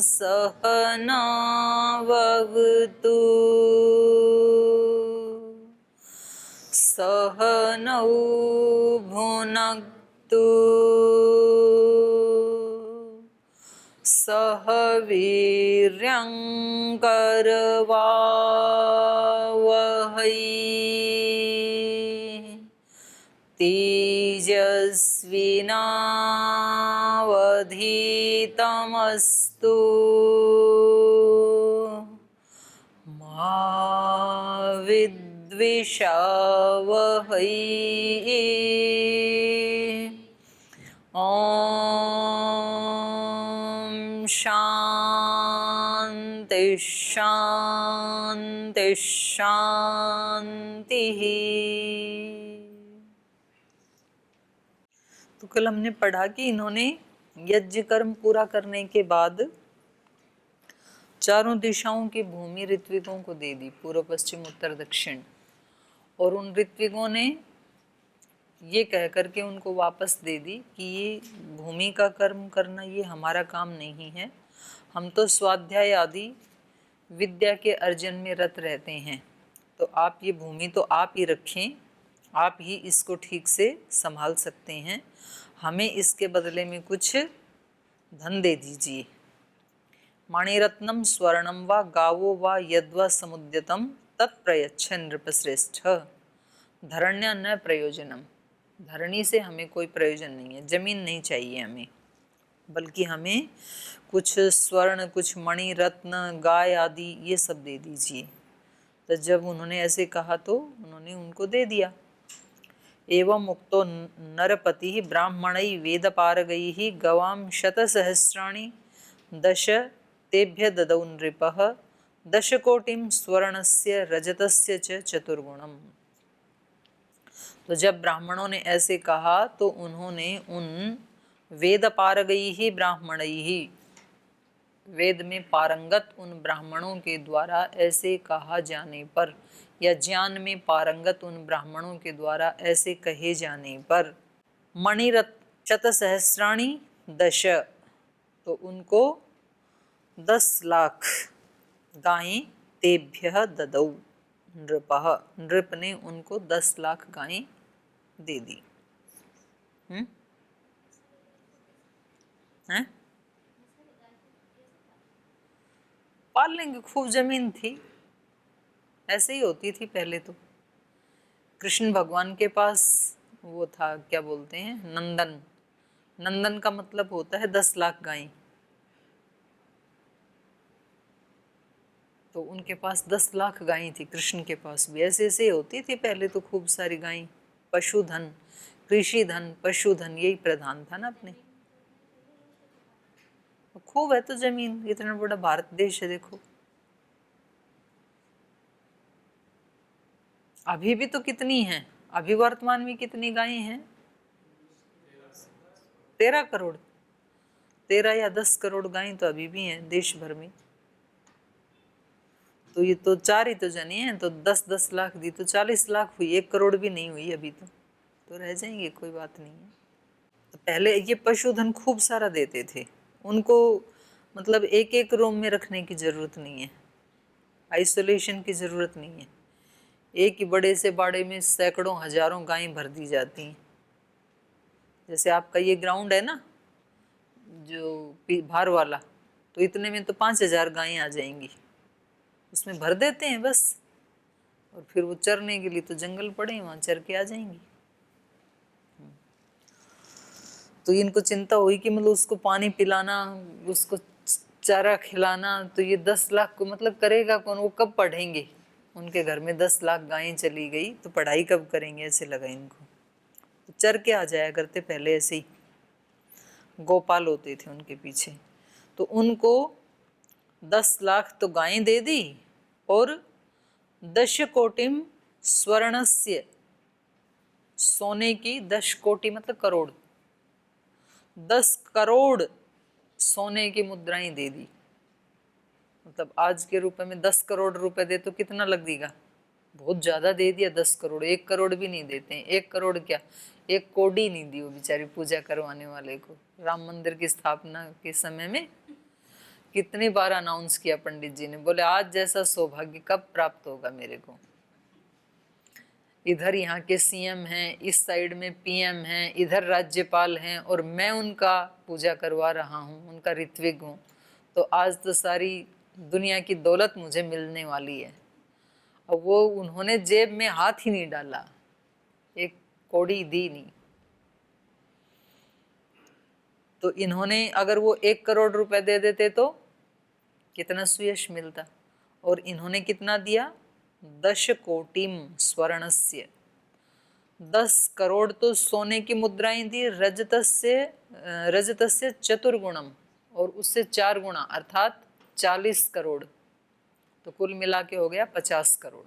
सहनाववतु सहनौ भुनक्तु सह वीर्यङ्करवावहै तेजस्विनावधीतमस्तु मा विद्विषावहै ॐ शान्ति शान्ति शान्तिः। तो कल हमने पढ़ा कि इन्होंने यज्ञ कर्म पूरा करने के बाद चारों दिशाओं की भूमि ऋत्विकों को दे दी, पूर्व पश्चिम उत्तर दक्षिण, और उन ऋत्विकों ने ये कह करके उनको वापस दे दी कि ये भूमि का कर्म करना ये हमारा काम नहीं है, हम तो स्वाध्याय आदि विद्या के अर्जन में रत रहते हैं, तो आप ये भूमि तो आप ही रखें, आप ही इसको ठीक से संभाल सकते हैं, हमें इसके बदले में कुछ धन दे दीजिए। मणिरत्नम स्वर्णम व गावो व यद्वा समुद्यतम तत्प्रयच्छ नृपश्रेष्ठ। धरण्या न प्रयोजनम, धरणी से हमें कोई प्रयोजन नहीं है, जमीन नहीं चाहिए हमें, बल्कि हमें कुछ स्वर्ण, कुछ मणि रत्न, गाय आदि ये सब दे दीजिए। तो जब उन्होंने ऐसे कहा तो उन्होंने उनको दे दिया। एवं मुक्तो नरपति ब्राह्मणै वेदपारगैः गवां शतसहस्राणि दश तेभ्य ददौ नृपः 10 कोटिं स्वर्णस्य रजतस्य च चतुर्गुणम्। तो जब ब्राह्मणों ने ऐसे कहा तो उन्होंने उन वेदपारगैः ब्राह्मणैः, वेद में पारंगत उन ब्राह्मणों के द्वारा ऐसे कहा जाने पर, या ज्ञान में पारंगत उन ब्राह्मणों के द्वारा ऐसे कहे जाने पर, मणिरत्न शतसहस्राणि दश, तो उनको 10 लाख गायें तेभ्यः ददौ नृपः, नृप ने उनको 10 लाख गायें दे दी। हैं? पाल लेंगे, खूब जमीन थी, ऐसे ही होती थी पहले तो। कृष्ण भगवान के पास वो था, क्या बोलते हैं, नंदन। नंदन का मतलब होता है 10 लाख गायें। तो उनके पास 10 लाख गायें थी, कृष्ण के पास भी ऐसे ऐसे होती थी पहले तो, खूब सारी गायें। पशुधन, कृषि धन, पशुधन यही प्रधान था ना अपने। खूब है तो जमीन, इतना बड़ा भारत देश है देखो। अभी भी तो कितनी है, अभी वर्तमान में कितनी गायें हैं? 13 करोड़, 13 या 10 करोड़ गायें तो अभी भी हैं देश भर में। तो ये तो 4 ही तो जने हैं, तो 10-10 लाख दी तो 40 लाख हुई, 1 करोड़ भी नहीं हुई अभी तो रह जाएंगे, कोई बात नहीं है। तो पहले ये पशुधन खूब सारा देते थे उनको, मतलब एक एक रूम में रखने की ज़रूरत नहीं है, आइसोलेशन की ज़रूरत नहीं है। एक ही बड़े से बाड़े में सैकड़ों हजारों गायें भर दी जाती हैं। जैसे आपका ये ग्राउंड है ना जो भार वाला, तो इतने में तो 5000 गायें आ जाएंगी, उसमें भर देते हैं बस, और फिर वो चरने के लिए तो जंगल पड़े हैं, वहाँ चर के आ जाएंगी। तो इनको चिंता हुई कि मतलब उसको पानी पिलाना, उसको चारा खिलाना, तो ये 10 लाख को मतलब करेगा कौन, वो कब पढ़ेंगे? उनके घर में 10 लाख गायें चली गई तो पढ़ाई कब करेंगे? ऐसे लगा इनको। तो चर के आ जाया करते पहले, ऐसे ही गोपाल होते थे उनके पीछे। तो उनको 10 लाख तो गायें दे दी, और 10 कोटिम स्वर्णस्य, सोने की 10 कोटि मतलब करोड़, 10 करोड़ सोने की मुद्राएं दे दी। मतलब आज के रुपए में 10 करोड़ रुपए दे तो कितना लग देगा? बहुत ज़्यादा दे दिया, 10 करोड़। 1 करोड़ भी नहीं देते हैं, 1 करोड़ क्या, 1 कोड़ी नहीं दी वो बेचारी पूजा करवाने वाले को। राम मंदिर की स्थापना के समय में कितनी बार अनाउंस किया पंडित जी ने, बोले आज जैसा सौभाग्य कब प्राप्त होगा मेरे को। इधर यहाँ के सीएम हैं, इस साइड में पीएम हैं, इधर राज्यपाल हैं, और मैं उनका पूजा करवा रहा हूँ, उनका ऋत्विक हूँ, तो आज तो सारी दुनिया की दौलत मुझे मिलने वाली है। अब वो उन्होंने जेब में हाथ ही नहीं डाला, एक कौड़ी दी नहीं। तो इन्होंने अगर वो 1 करोड़ रुपए दे देते तो कितना सुयश मिलता, और इन्होंने कितना दिया, 10 कोटिम स्वर्णस्य, 10 करोड़ तो सोने की मुद्राएं दी, रजतस्य चतुर्गुणम, और उससे 4 गुणा अर्थात 40 करोड़, तो कुल मिला के हो गया 50 करोड़।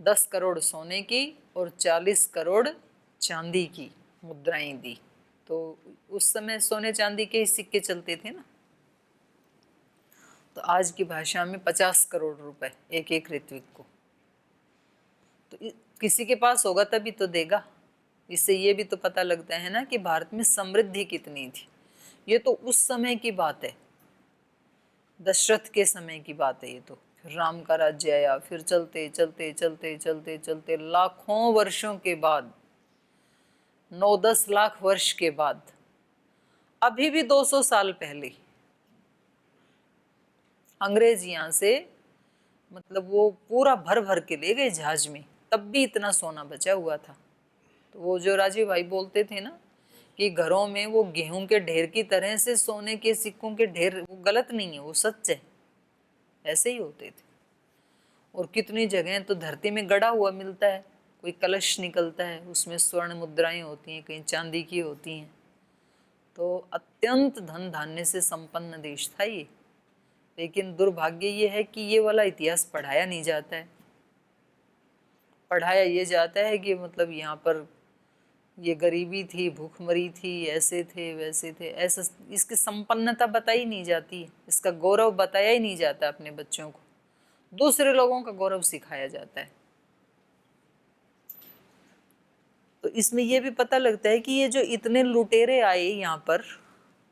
10 करोड़ सोने की और 40 करोड़ चांदी की मुद्राएं दी। तो उस समय सोने चांदी के ही सिक्के चलते थे ना, तो आज की भाषा में 50 करोड़ रुपए एक एक ऋत्विक को। तो किसी के पास होगा तभी तो देगा। इससे ये भी तो पता लगता है ना कि भारत में समृद्धि कितनी थी। ये तो उस समय की बात है, दशरथ के समय की बात है ये तो। फिर राम का राज्य आया, फिर चलते चलते चलते चलते चलते लाखों वर्षों के बाद, 9-10 लाख वर्ष के बाद, अभी भी 200 साल पहले अंग्रेज यहाँ से मतलब वो पूरा भर भर के ले गए जहाज में, तब भी इतना सोना बचा हुआ था। तो वो जो राजीव भाई बोलते थे ना कि घरों में वो गेहूं के ढेर की तरह से सोने के सिक्कों के ढेर, वो गलत नहीं है, वो सच है, ऐसे ही होते थे। और कितनी जगह तो धरती में गड़ा हुआ मिलता है, कोई कलश निकलता है, उसमें स्वर्ण मुद्राएं होती हैं, कहीं चांदी की होती हैं। तो अत्यंत धन धान्य से संपन्न देश था ये। लेकिन दुर्भाग्य ये है कि ये वाला इतिहास पढ़ाया नहीं जाता है। पढ़ाया ये जाता है कि मतलब यहाँ पर ये गरीबी थी, भूखमरी थी, ऐसे थे वैसे थे, ऐसा, इसकी संपन्नता बताई नहीं जाती, इसका गौरव बताया ही नहीं जाता अपने बच्चों को, दूसरे लोगों का गौरव सिखाया जाता है। तो इसमें ये भी पता लगता है कि ये जो इतने लुटेरे आए यहाँ पर,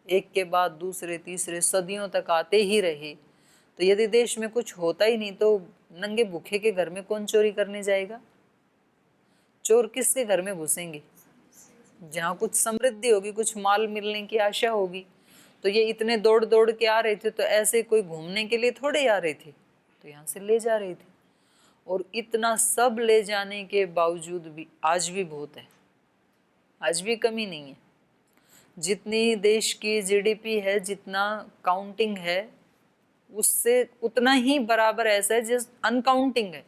एक के बाद दूसरे तीसरे सदियों तक आते ही रहे, तो यदि देश में कुछ होता ही नहीं तो नंगे भूखे के घर में कौन चोरी करने जाएगा? चोर किसके घर में घुसेंगे? जहाँ कुछ समृद्धि होगी, कुछ माल मिलने की आशा होगी। तो ये इतने दौड़ दौड़ के आ रहे थे, तो ऐसे कोई घूमने के लिए थोड़े आ रहे थे, तो यहाँ से ले जा रहे थे। और इतना सब ले जाने के बावजूद भी आज भी बहुत है, आज भी कमी नहीं है। जितनी देश की जीडीपी है, जितना काउंटिंग है, उससे उतना ही बराबर ऐसा है जिस अनकाउंटिंग है।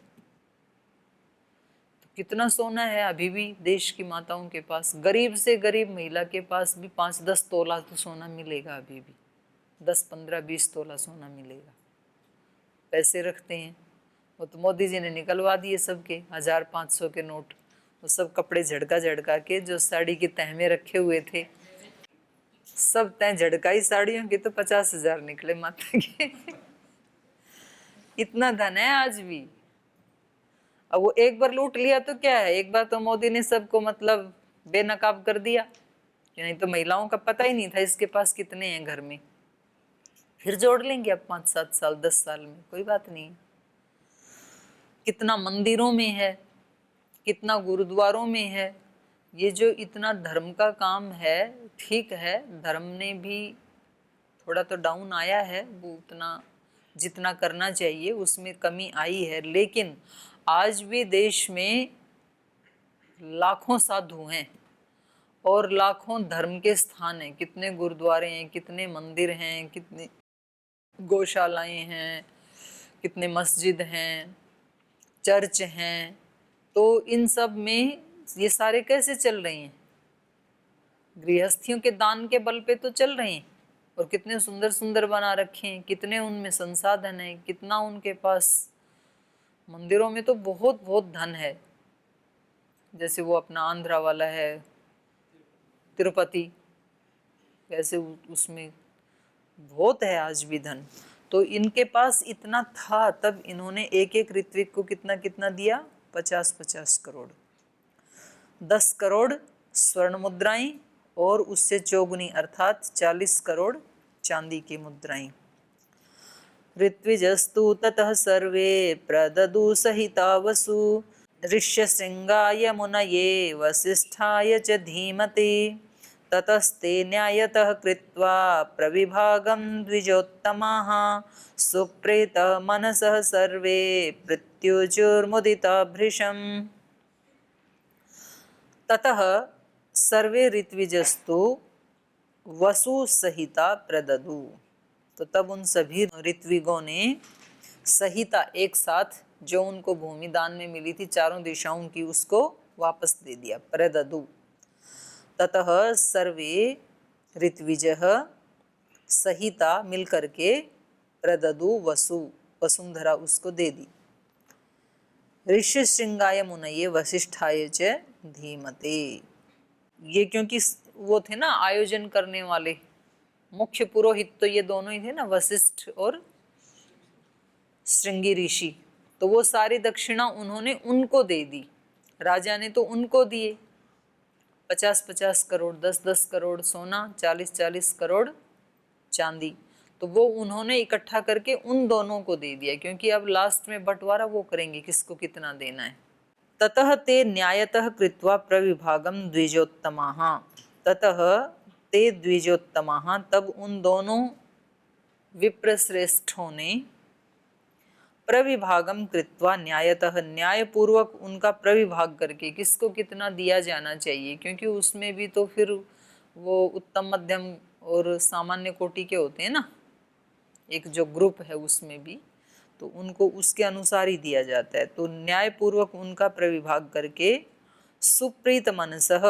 तो कितना सोना है अभी भी देश की माताओं के पास, गरीब से गरीब महिला के पास भी 5-10 तोला तो सोना मिलेगा, अभी भी 10-15-20 तोला सोना मिलेगा। पैसे रखते हैं वो तो मोदी जी ने निकलवा दिए सबके 1000-500 के नोट, वो सब कपड़े झड़का झड़का के जो साड़ी की तह में रखे हुए थे, सब तय झड़काई साड़ियों की, तो 50,000 निकले माता के। इतना धन है आज भी। अब वो एक बार लूट लिया तो क्या है, एक बार तो मोदी ने सबको मतलब बेनकाब कर दिया, नहीं तो महिलाओं का पता ही नहीं था इसके पास कितने हैं घर में। फिर जोड़ लेंगे अब 5-7 साल 10 साल में, कोई बात नहीं। कितना मंदिरों में है, कितना गुरुद्वारों में है। ये जो इतना धर्म का काम है, ठीक है, धर्म ने भी थोड़ा तो डाउन आया है, वो उतना जितना करना चाहिए उसमें कमी आई है, लेकिन आज भी देश में लाखों साधु हैं और लाखों धर्म के स्थान हैं, कितने गुरुद्वारे हैं, कितने मंदिर हैं, कितने गौशालाएं हैं, कितने मस्जिद हैं, चर्च हैं। तो इन सब में ये सारे कैसे चल रहे हैं? गृहस्थियों के दान के बल पे तो चल रहे हैं, और कितने सुंदर सुंदर बना रखे हैं, कितने उनमें संसाधन है, कितना उनके पास, मंदिरों में तो बहुत बहुत धन है। जैसे वो अपना आंध्रा वाला है तिरुपति, वैसे उसमें बहुत है आज भी धन। तो इनके पास इतना था, तब इन्होंने एक एक ऋत्विक को कितना कितना दिया, 50-50 करोड़, 10 करोड़ स्वर्ण मुद्राएं और उससे चौगुनी अर्थात 40 करोड़ चांदी की मुद्राएं। ऋत्विजस्तु ततः सर्वे प्रददु सहिता वसु ऋष्यशृङ्गाय मुनये वसिष्ठाय च धीमते ततस्ते न्यायतः कृत्वा प्रविभागं द्विजोत्तमाः सुप्रीतः मनसः सर्वे प्रत्युजुर्मुदिता भृशम्। ततः सर्वे ऋत्विजस्तु वसु सहिता प्रददु, तो तब उन सभी ऋत्विगों ने सहिता एक साथ जो उनको भूमि दान में मिली थी चारों दिशाओं की, उसको वापस दे दिया, प्रददु। ततः सर्वे ऋत्विजः सहिता मिलकर के प्रददु वसु, वसुंधरा उसको दे दी। ऋष्यशृंगाय मुनये वसिष्ठाय च धीमते, ये क्योंकि वो थे ना आयोजन करने वाले, मुख्य पुरोहित तो ये दोनों ही थे ना, वशिष्ठ और श्रृंगी ऋषि, तो वो सारी दक्षिणा उन्होंने उनको दे दी। राजा ने तो उनको दिए 50-50 करोड़, 10-10 करोड़ सोना, 40-40 करोड़ चांदी, तो वो उन्होंने इकट्ठा करके उन दोनों को दे दिया, क्योंकि अब लास्ट में बंटवारा वो करेंगे किसको कितना देना है। ततः ते न्यायतः कृत्वा प्रविभागम द्विजोत्तमाः, ततः ते द्विजोत्तमाः, तब उन दोनों विप्रश्रेष्ठों ने प्रविभागम कृत्वा न्यायतः, न्यायपूर्वक उनका प्रविभाग करके किसको कितना दिया जाना चाहिए, क्योंकि उसमें भी तो फिर वो उत्तम मध्यम और सामान्य कोटि के होते हैं ना, एक जो ग्रुप है उसमें भी, तो उनको उसके अनुसार ही दिया जाता है। तो न्यायपूर्वक उनका प्रविभाग करके सुप्रीत मनसः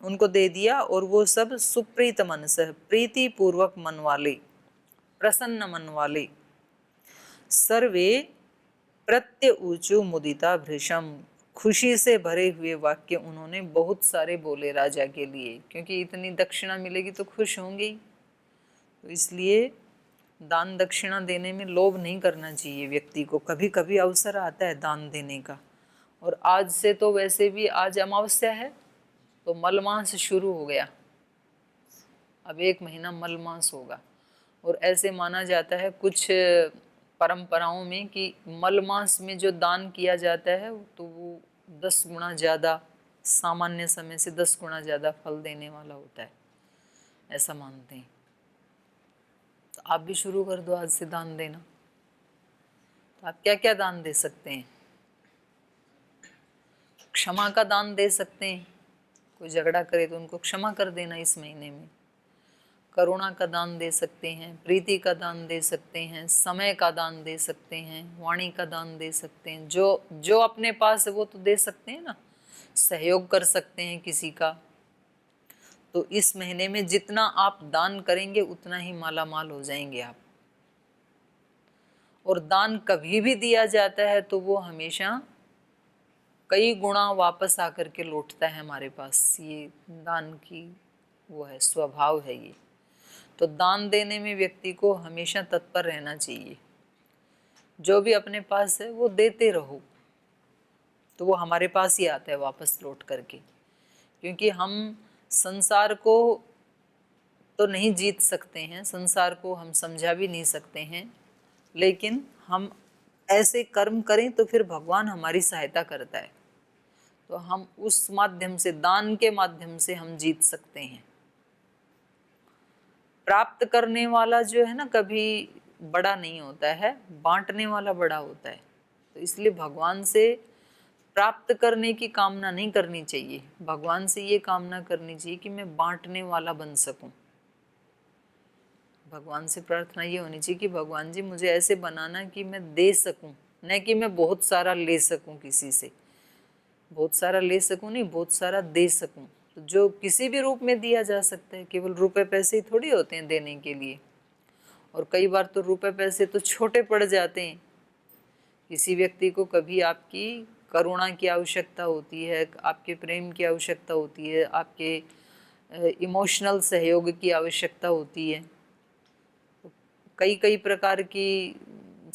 उनको दे दिया, और वो सब सुप्रीत मनसः प्रीति पूर्वक मन वाले, प्रसन्न मन वाले, सर्वे प्रत्युचु मुदिता भृशम, खुशी से भरे हुए वाक्य उन्होंने बहुत सारे बोले राजा के लिए, क्योंकि इतनी दक्षिणा मिलेगी तो खुश होंगे ही। तो इसलिए दान दक्षिणा देने में लोभ नहीं करना चाहिए व्यक्ति को, कभी कभी अवसर आता है दान देने का। और आज से तो वैसे भी आज अमावस्या है, तो मलमास शुरू हो गया, अब 1 महीना मलमास होगा, और ऐसे माना जाता है कुछ परंपराओं में कि मलमास में जो दान किया जाता है तो वो 10 गुना ज़्यादा, सामान्य समय से 10 गुना ज़्यादा फल देने वाला होता है, ऐसा मानते हैं। तो आप भी शुरू कर दो आज से दान देना। तो आप क्या क्या दान दे सकते हैं? क्षमा का दान दे सकते हैं, कोई झगड़ा करे तो उनको क्षमा कर देना इस महीने में। करुणा का दान दे सकते हैं, प्रीति का दान दे सकते हैं, समय का दान दे सकते हैं, वाणी का दान दे सकते हैं, जो अपने पास है वो तो दे सकते हैं ना, सहयोग कर सकते हैं किसी का। तो इस महीने में जितना आप दान करेंगे उतना ही माला माल हो जाएंगे आप। और दान कभी भी दिया जाता है तो वो हमेशा कई गुना वापस आकर के लौटता है हमारे पास, ये दान की वो है, स्वभाव है ये। तो दान देने में व्यक्ति को हमेशा तत्पर रहना चाहिए, जो भी अपने पास है वो देते रहो, तो वो हमारे पास ही आता है वापस लौट करके। क्योंकि हम संसार को तो नहीं जीत सकते हैं, संसार को हम समझा भी नहीं सकते हैं, लेकिन हम ऐसे कर्म करें तो फिर भगवान हमारी सहायता करता है, तो हम उस माध्यम से, दान के माध्यम से हम जीत सकते हैं। प्राप्त करने वाला जो है ना कभी बड़ा नहीं होता है, बांटने वाला बड़ा होता है। तो इसलिए भगवान से प्राप्त करने की कामना नहीं करनी चाहिए, भगवान से ये कामना करनी चाहिए कि मैं बांटने वाला बन सकूं। भगवान से प्रार्थना ये होनी चाहिए कि भगवान जी मुझे ऐसे बनाना कि मैं दे सकूं, न कि मैं बहुत सारा ले सकूं किसी से, बहुत सारा ले सकूं नहीं, बहुत सारा दे सकूं। तो जो किसी भी रूप में दिया जा सकता है, केवल रुपए पैसे ही थोड़ी होते हैं देने के लिए। और कई बार तो रुपए पैसे तो छोटे पड़ जाते हैं। किसी व्यक्ति को कभी आपकी करुणा की आवश्यकता होती है, आपके प्रेम की आवश्यकता होती है, आपके इमोशनल सहयोग की आवश्यकता होती है। कई कई प्रकार की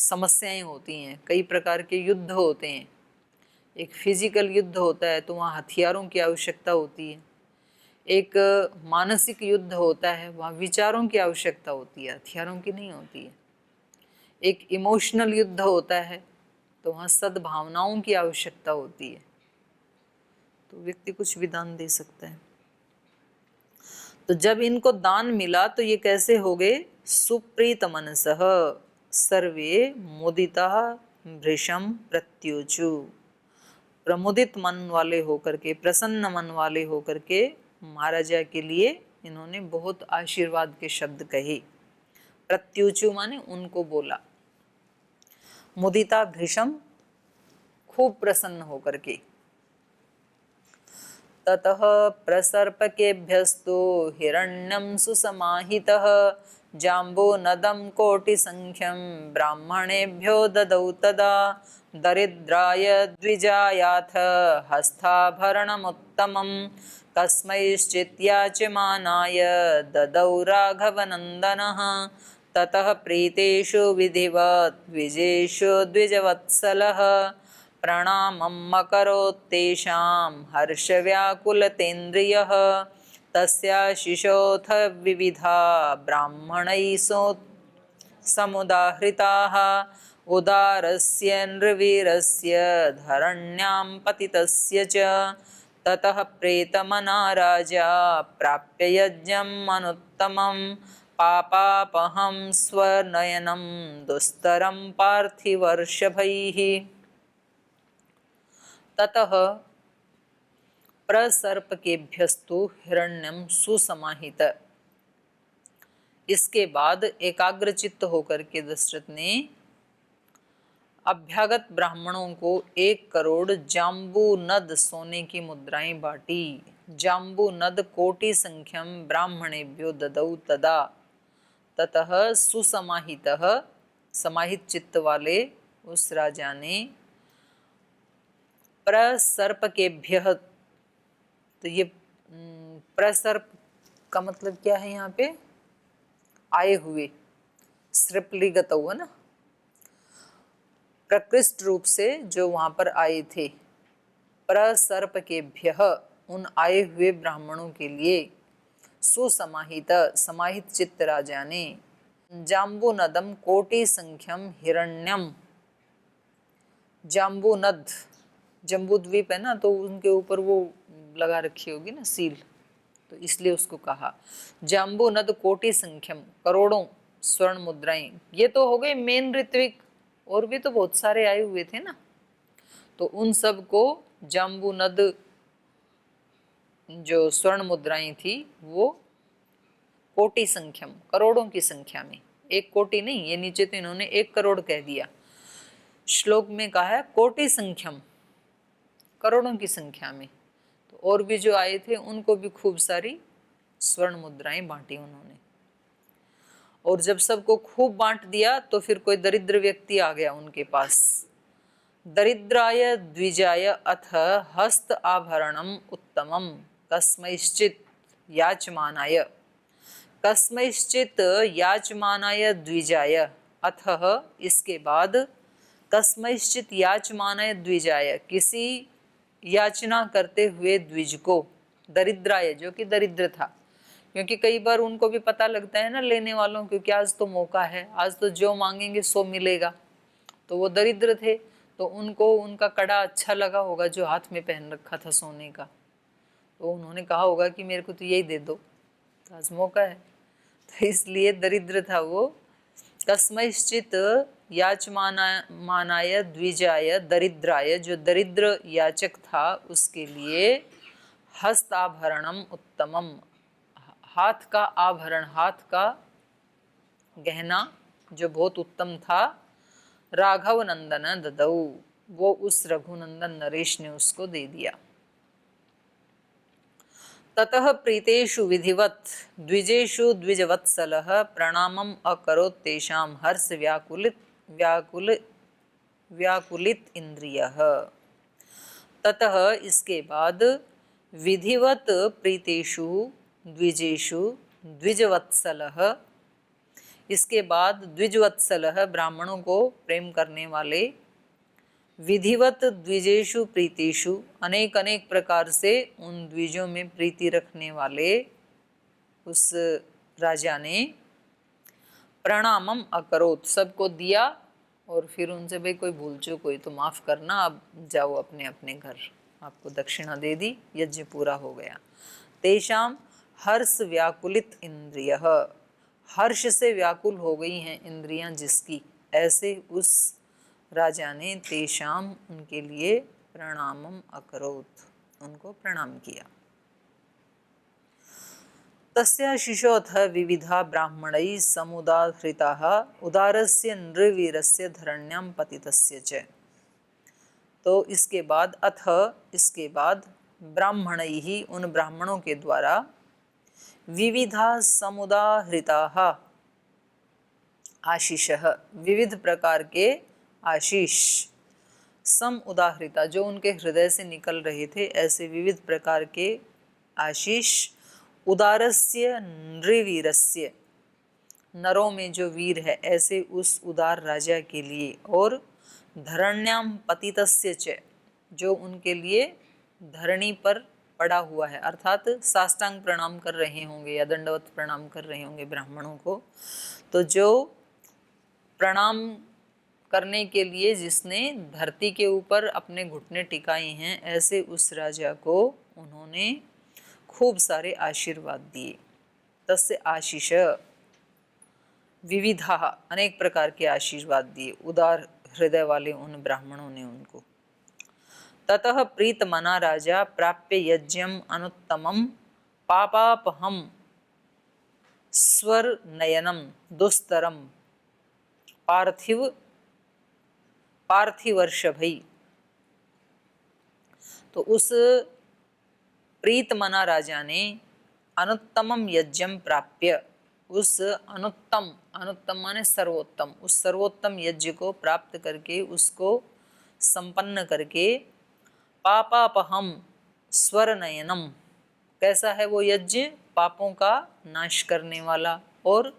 समस्याएं होती हैं, कई प्रकार के युद्ध होते हैं। एक फिजिकल युद्ध होता है तो वहाँ हथियारों की आवश्यकता होती है, एक मानसिक युद्ध होता है, वहाँ विचारों की आवश्यकता होती है, हथियारों की नहीं होती है। एक इमोशनल युद्ध होता है, तो वहाँ सद्भावनाओं की आवश्यकता होती है, तो व्यक्ति कुछ भी दान दे सकता है। तो जब इनको दान मिला तो ये कैसे हो गए? सुप्रीत मनसः सर्वे मुदिता भृशम प्रत्युचु, प्रमुदित मन वाले होकर के, प्रसन्न मन वाले होकर के महाराजा के लिए इन्होंने बहुत आशीर्वाद के शब्द कहे। प्रत्युचु माने उनको बोला, मुदिता भृशम खूब प्रसन्न होकर के। ततः प्रसर्पकेभ्यस्तु हिरण्यं सुसमाहितः जाम्बूनदं कोटिसंख्यं ब्राह्मणेभ्यो ददौ तदा दरिद्राय द्विजायाथ हस्ताभरणमुत्तमं कस्मैश्चित् याच्यमानाय ददौ राघवनन्दनः। ततः प्रीतेषु विधिवत् द्विजेषु द्विजवत्सलः प्रणामम् अकरोत्तेषां हर्षव्याकुलतेन्द्रियः। तस्या शिशोऽथ विविधा ब्राह्मणैः समुदाहृताः उदारस्य नृवीरस्य धरण्यां पतितस्य च। ततः प्रेतमना राजा प्राप्य यज्ञम् अनुत्तमं पापापहं स्वनयनं दुस्तरं पार्थिवर्षभैः। ततः प्रसर्पकेभ्यस्तु हिरण्यम सुसमाहित, इसके बाद एकाग्रचित्त होकर के दशरथ ने अभ्यागत ब्राह्मणों को 1 करोड़ जाम्बूनद सोने की मुद्राएं बांटी। जाम्बूनद कोटि संख्यम ब्राह्मणेभ्यो ददौ तदा। ततः सुसमाहितः, समाहित चित्त वाले उस राजा ने प्रसर्पकेभ्यः, तो ये प्रसर्प का मतलब क्या है यहाँ पे? आए हुए, सृपलिगत हुआ ना, प्रकृष्ट रूप से जो वहां पर आए थे। प्रसर्पकेभ्यः, उन आए हुए ब्राह्मणों के लिए, सुसमाहित, समाहित चित्त राजा ने, जाम्बूनदम कोटि संख्यम हिरण्यम, जाम्बूनद जम्बूद्वीप है ना, तो उनके ऊपर वो लगा रखी होगी ना सील, तो इसलिए उसको कहा जाम्बूनद कोटि संख्यम, करोड़ों स्वर्ण मुद्राएं। ये तो हो गए मेन ऋत्विक, और भी तो बहुत सारे आए हुए थे ना, तो उन सब को जाम्बूनद जो स्वर्ण मुद्राएं थी वो कोटि संख्यम, करोड़ों की संख्या में, 1 कोटि नहीं, ये नीचे तो इन्होंने 1 करोड़ कह दिया, श्लोक में कहा है कोटि संख्यम, करोड़ों की संख्या में। तो और भी जो आए थे उनको भी खूब सारी स्वर्ण मुद्राएं बांटी उन्होंने। और जब सबको खूब बांट दिया तो फिर कोई दरिद्र व्यक्ति आ गया उनके पास। दरिद्राय द्विजाय अथ हस्त आभरणम उत्तमम कस्मैश्चित् याचमानाय, कस्मैश्चित् याचमानाय द्विजाय, अथः इसके बाद कस्मैश्चित् याचमानाय द्विजाय, किसी याचना करते हुए द्विज को, दरिद्राय जो कि दरिद्र था, क्योंकि कई बार उनको भी पता लगता है ना लेने वालों को कि आज तो मौका है, आज तो जो मांगेंगे सो मिलेगा। तो वो दरिद्र थे, तो उनको उनका कड़ा अच्छा लगा होगा जो हाथ में पहन रखा था सोने का, तो उन्होंने कहा होगा कि मेरे को तो यही दे दो, तो आज मौका है, तो इसलिए दरिद्र था वो। कस्मैश्चित् याचमानाय द्विजाय दरिद्राय, जो दरिद्र याचक था उसके लिए हस्त आभरणम उत्तमम, हाथ का आभरण, हाथ का गहना जो बहुत उत्तम था, राघव नंदन ददौ, वो उस रघुनंदन नरेश ने उसको दे दिया। ततः प्रीतेषु विधिवत् द्विजेषु द्विजवत्सलः प्रणामम् अकरोत् तेषां हर्ष व्याकुलित इंद्रियः। ततः इसके बाद विधिवत प्रीतेषु द्विजेषु द्विजवत्सलः, इसके बाद द्विजवत्सलः ब्राह्मणों को प्रेम करने वाले, विधिवत द्विजेषु प्रीतिषु अनेक अनेक प्रकार से उन द्विजों में प्रीति रखने वाले उस राजा ने प्रणामम अकरोत, सबको दिया और फिर उनसे भाई कोई भूल चूक हुई तो माफ करना, अब जाओ अपने अपने घर। आपको दक्षिणा दे दी, यज्ञ पूरा हो गया। तेषाम हर्ष व्याकुलित इंद्रिय, हर्ष से व्याकुल हो गई हैं इंद्रियां जिसकी, ऐसे उस राजा ने तेषाम उनके लिए प्रणामम अकरोत, उनको प्रणाम किया। तस्य शिशोऽथ विविधा ब्राह्मणैः समुदाहृताः उदारस्य नृवीरस्य धरण्यां पतितस्य च। तो इसके बाद इसके बाद ब्राह्मणैः, उन ब्राह्मणों के द्वारा, विविधा समुदाहृताः आशीषः, विविध प्रकार के आशीष, सम उदाहृता जो उनके हृदय से निकल रहे थे, ऐसे विविध प्रकार के आशीष, उदारस्य नृवीरस्य, नरों में जो वीर है ऐसे उस उदार राजा के लिए, और धरण्याम पतितस्य च, जो उनके लिए धरणी पर पड़ा हुआ है, अर्थात साष्टांग प्रणाम कर रहे होंगे या दंडवत प्रणाम कर रहे होंगे ब्राह्मणों को। तो जो प्रणाम करने के लिए जिसने धरती के ऊपर अपने घुटने टिकाए हैं, ऐसे उस राजा को उन्होंने खूब सारे आशीर्वाद दिए। तस्य आशीष विविधा, अनेक प्रकार के आशीर्वाद दिए उदार हृदय वाले उन ब्राह्मणों ने उनको। ततः प्रीतमना राजा प्राप्य यज्ञम अनुत्तमम पापापहम स्वर नयनम दुस्तरम पार्थिवर्षभई। तो उस प्रीतमना राजा ने अनुत्तमम यज्ञम प्राप्य, उस अनुत्तम, अनुत्तम माने सर्वोत्तम, उस सर्वोत्तम यज्ञ को प्राप्त करके, उसको संपन्न करके, पापापहम स्वर नयनम, कैसा है वो यज्ञ? पापों का नाश करने वाला, और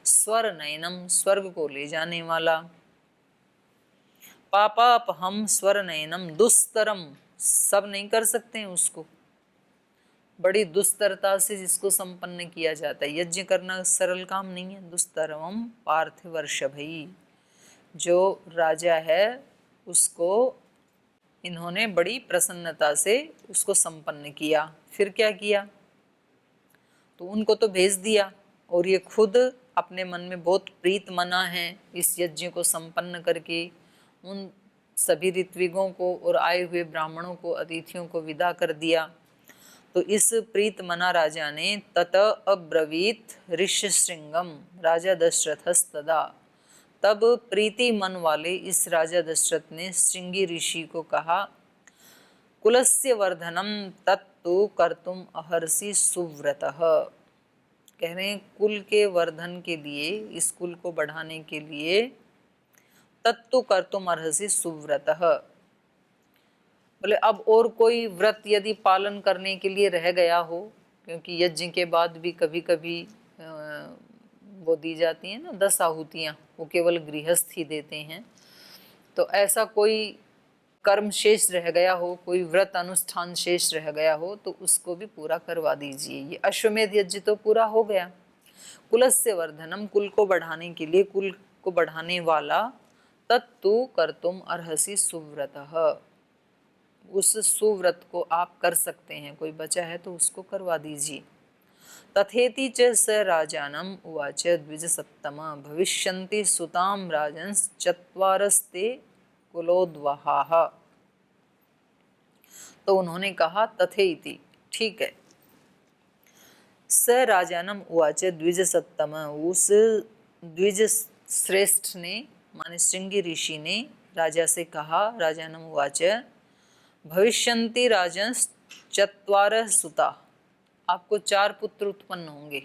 स्वर नयनम, स्वर्ग को ले जाने वाला। पापापहम स्वर नयनम दुस्तरम, सब नहीं कर सकते हैं उसको, बड़ी दुस्तरता से जिसको संपन्न किया जाता है। यज्ञ करना सरल काम नहीं है। दुस्तरम पार्थिवर्षभई, जो राजा है उसको इन्होंने बड़ी प्रसन्नता से उसको संपन्न किया। फिर क्या किया? तो उनको तो भेज दिया, और ये खुद अपने मन में बहुत प्रीत मना है इस यज्ञ को संपन्न करके उन सभी ऋत्विगों को और आए हुए ब्राह्मणों को, अतिथियों को विदा कर दिया। तो इस प्रीत मना राजा ने तत अब्रवीत ऋष्यशृंगम राजा दशरथस्तदा, तब प्रीति मन वाले इस राजा दशरथ ने श्रृंगी ऋषि को कहा, कुलस्य वर्धनम तत्तु कर्तुम अहर्षि सुव्रतः। कह रहे हैं कुल के वर्धन के लिए, इस कुल को बढ़ाने के लिए, तत्तु कर्तुम अर्हसि सुव्रतः, बोले अब और कोई व्रत यदि पालन करने के लिए रह गया हो, क्योंकि यज्ञ के बाद भी कभी कभी वो दी जाती हैं ना 10 आहुतियाँ, वो केवल गृहस्थ ही देते हैं। तो ऐसा कोई कर्म शेष रह गया हो, कोई व्रत अनुष्ठान शेष रह गया हो, तो उसको भी पूरा करवा दीजिए। ये अश्वमेध यज्ञ तो पूरा हो गया। कुलस्य वर्धनम, कुल को बढ़ाने के लिए, कुल को बढ़ाने वाला, तत्तु कर्तुम अर्हसि सुव्रतः, उस सुव्रत को आप कर सकते हैं, कोई बचा है तो उसको करवा दीजिए। तथेति च स राजानम उवाच द्विजसत्तमा भविष्यन्ति सुताम राजन्स चत्वारस्ते कुलोद्वहाः। तो उन्होंने कहा तथेति, ठीक है। स राजानम उवाच द्विजसत्तम, उस द्विज श्रेष्ठ ने माने श्रृंगी ऋषि ने राजा से कहा, राजानम उवाच भविष्यन्ति राजन्स चत्वारः सुता, आपको 4 पुत्र उत्पन्न होंगे।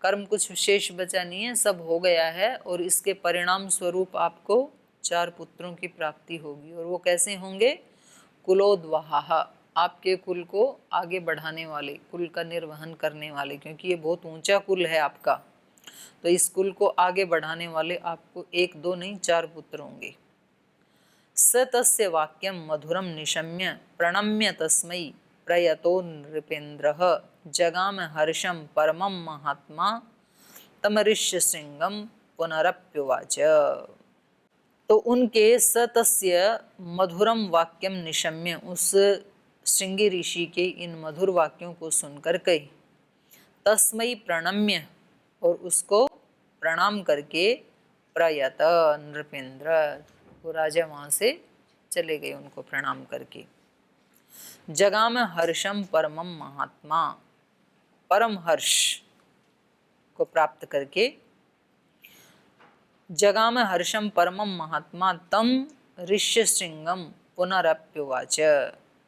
कर्म कुछ विशेष बचा नहीं है, सब हो गया है, और इसके परिणाम स्वरूप आपको 4 पुत्रों की प्राप्ति होगी। और वो कैसे होंगे? कुलोद्वहाः, आपके कुल को आगे बढ़ाने वाले, कुल का निर्वहन करने वाले, क्योंकि ये बहुत ऊंचा कुल है आपका, तो इस कुल को आगे बढ़ाने वाले आपको 1 2 नहीं 4 पुत्र होंगे। स तस्य वाक्यम मधुरम निशम्य प्रणम्य तस्मै प्रयतो नृपेन्द्रः जगाम हर्षम परमं महात्मा तमऋष्य श्रृंगम पुनरप्युवाच। तो उनके सतस्य मधुरम वाक्यम निशम्य, उस श्रृंगी ऋषि के इन मधुर वाक्यों को सुनकर कही, तस्मै प्रणम्य, और उसको प्रणाम करके, प्रयत नृपेंद्र, वो राजा वहाँ से चले गए उनको प्रणाम करके। जगाम हर्षम परमम महात्मा, परम हर्ष को प्राप्त करके, जगाम हर्षम परमम महात्मा तम ऋष्य श्रृंगम पुनरप्युवाच,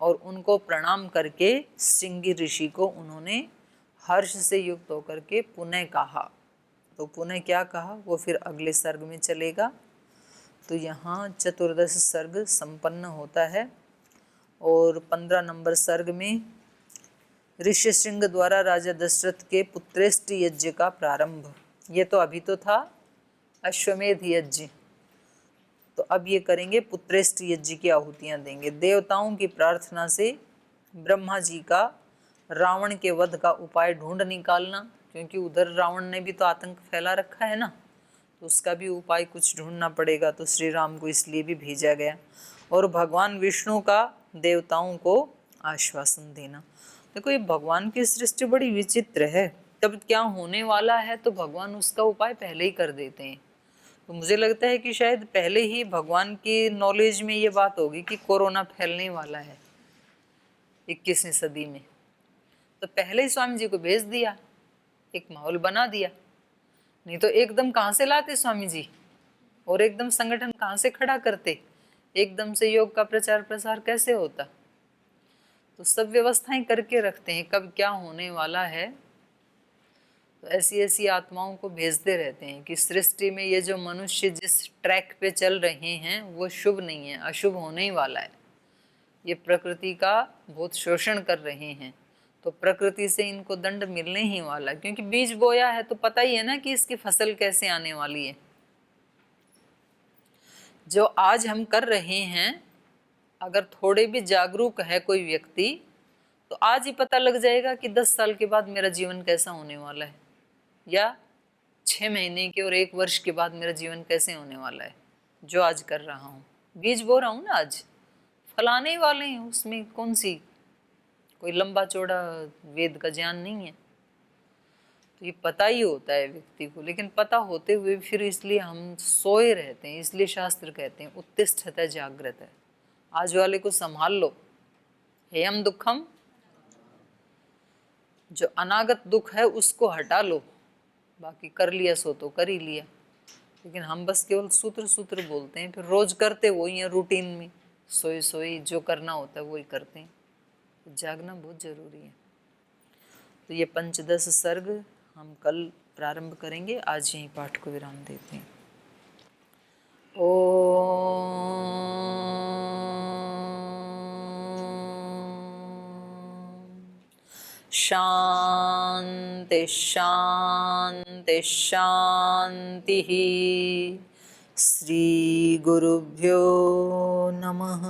और उनको प्रणाम करके श्रृंगी ऋषि को उन्होंने हर्ष से युक्त होकर के पुनः कहा। तो पुनः क्या कहा वो फिर अगले सर्ग में चलेगा। तो यहाँ चतुर्दश सर्ग संपन्न होता है और 15 नंबर सर्ग में ऋष्यशृंग द्वारा राजा दशरथ के पुत्रेष्ट यज्ञ का प्रारंभ। ये तो अभी तो था अश्वमेध यज्ञ, तो अब ये करेंगे पुत्रेष्ट यज्ञ की आहुतियाँ देंगे। देवताओं की प्रार्थना से ब्रह्मा जी का रावण के वध का उपाय ढूंढ निकालना, क्योंकि उधर रावण ने भी तो आतंक फैला रखा है ना, तो उसका भी उपाय कुछ ढूंढना पड़ेगा। तो श्री राम को इसलिए भी भेजा गया। और भगवान विष्णु का देवताओं को आश्वासन देना। देखो ये भगवान की सृष्टि बड़ी विचित्र है, तब क्या होने वाला है तो भगवान उसका उपाय पहले ही कर देते हैं। तो मुझे लगता है कि शायद पहले ही भगवान की नॉलेज में ये बात होगी कि कोरोना फैलने वाला है 21वीं सदी में, तो पहले ही स्वामी जी को भेज दिया, एक माहौल बना दिया। नहीं तो एकदम कहाँ से लाते स्वामी जी, और एकदम संगठन कहाँ से खड़ा करते, एकदम से योग का प्रचार प्रसार कैसे होता। तो सब व्यवस्थाएं करके रखते हैं, कब क्या होने वाला है। तो ऐसी ऐसी आत्माओं को भेजते रहते हैं कि सृष्टि में ये जो मनुष्य जिस ट्रैक पे चल रहे हैं वो शुभ नहीं है, अशुभ होने ही वाला है। ये प्रकृति का बहुत शोषण कर रहे हैं, तो प्रकृति से इनको दंड मिलने ही वाला है, क्योंकि बीज बोया है तो पता ही है ना कि इसकी फसल कैसे आने वाली है। जो आज हम कर रहे हैं, अगर थोड़े भी जागरूक है कोई व्यक्ति, तो आज ही पता लग जाएगा कि 10 साल के बाद मेरा जीवन कैसा होने वाला है, या 6 महीने के और 1 वर्ष के बाद मेरा जीवन कैसे होने वाला है। जो आज कर रहा हूँ, बीज बो रहा हूँ ना, आज फलाने ही वाले हैं, उसमें कौन सी कोई लंबा चौड़ा वेद का ज्ञान नहीं है। तो ये पता ही होता है व्यक्ति को, लेकिन पता होते हुए फिर इसलिए हम सोए रहते हैं। इसलिए शास्त्र कहते हैं उत्तिष्ठत जागृत है, आज वाले को संभाल लो। हेयम दुखम, जो अनागत दुख है उसको हटा लो, बाकी कर लिया सो तो कर ही लिया। लेकिन हम बस केवल सूत्र सूत्र बोलते हैं, फिर रोज करते वही है, रूटीन में सोई सोई जो करना होता है वही करते हैं। तो जागना बहुत जरूरी है। तो ये पंचदश सर्ग हम कल प्रारंभ करेंगे, आज यहीं पाठ को विराम देते हैं। शांति शांति शांति। श्री गुरुभ्यो नमः।